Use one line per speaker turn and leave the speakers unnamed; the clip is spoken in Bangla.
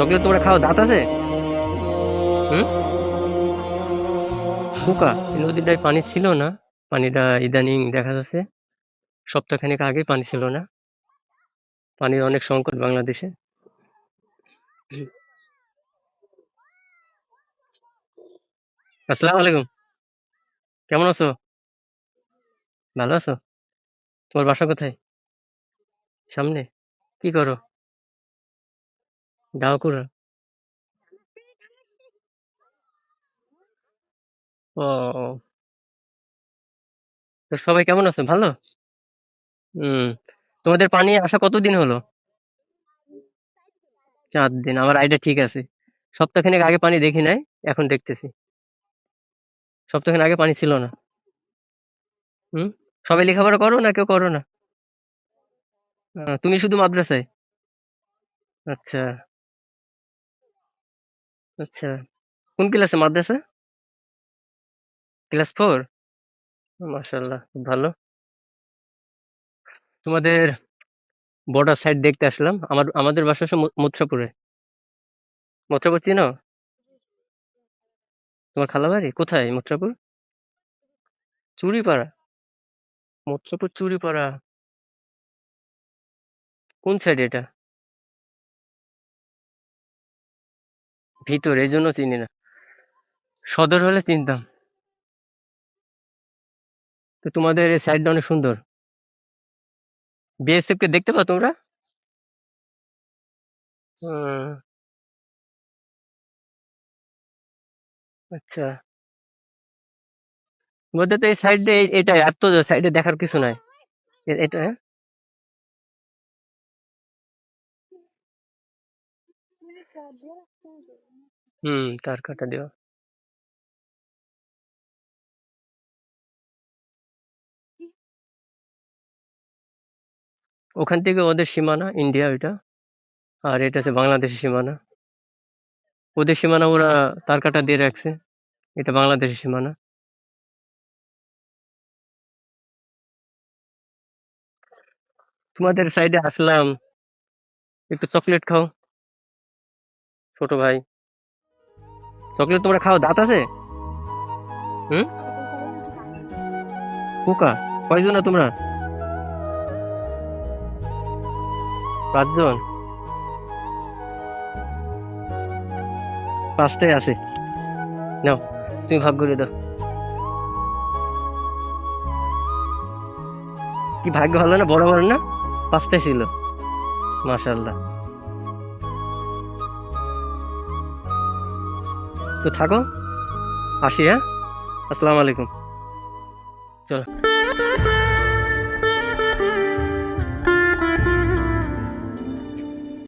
চকলেট তোমরা খাও, দাঁত আছে? হুম। পোকা? এই নদীটায় পানি ছিল না, পানিটা ইদানিং দেখা যাচ্ছে সপ্তাহখানেক আগে পানি ছিল না। পানির অনেক সংকট বাংলাদেশে। আসসালামু আলাইকুম। কেমন আছো? ভালো আছো? তোমার বাসা কোথায়? সামনে? কি করো? ডাউকুরা? ও। তো সবাই কেমন আছে? ভালো? হুম। তোমাদের পানি আসা কতদিন হলো? ৪ দিন। আমার আইডিয়া ঠিক আছে। সপ্তাহখানেক আগে পানি দেখি নাই, এখন দেখতেছি। সপ্তাহখানেক আগে পানি ছিল না। হুম। সবাই লেখাপড়া করো না কেউ করো না? তুমি শুধু মাদ্রাসায়? আচ্ছা, আচ্ছা। কোন ক্লাসে মাদ্রাসা? ক্লাস 4? মাশাআল্লাহ, খুব ভালো। তোমাদের বর্ডার সাইড দেখতে আসলাম। আমাদের বাসা হচ্ছে মথুরাপুরে। মথুরাপুর চিনো? তোমার খালার বাড়ি কোথায় মথুরাপুর? চুড়িপাড়া? মথুরাপুর চুড়িপাড়া কোন সাইডে এটা? ভিতরে, এজন্য চিনি না। সদর হলে চিনতাম। তো তোমাদের এই সাইডটা অনেক সুন্দর। বিএসএফ কে দেখতে পাও তোমরা? হুম, আচ্ছা। তোমাদের তো এই সাইডে এটা এত সাইডে দেখার কিছু নাই। এটা হ্যাঁ? হুম, তার কাটা দেওয়া। ওখান থেকে ওদের সীমানা ইন্ডিয়া ওইটা, আর এটা হচ্ছে বাংলাদেশের সীমানা। ওদের সীমানা ওরা তার কাটা দিয়ে রাখছে, এটা বাংলাদেশের সীমানা। তোমাদের সাইডে আসলাম, একটু চকলেট খাও। ছোট ভাই, চকলেট তোমরা খাও, দাঁত আছে? হুম। পোকা? কয়জন তোমরা? 5 জন? 5টাই আছে। নাও, তুমি ভাগ করে দাও। কি ভাগ্য ভালো না, বড় বড় না? 5টাই ছিল। মাশাআল্লাহ। তো থাকো, আসি হ্যাঁ। আসসালামু আলাইকুম। চলো।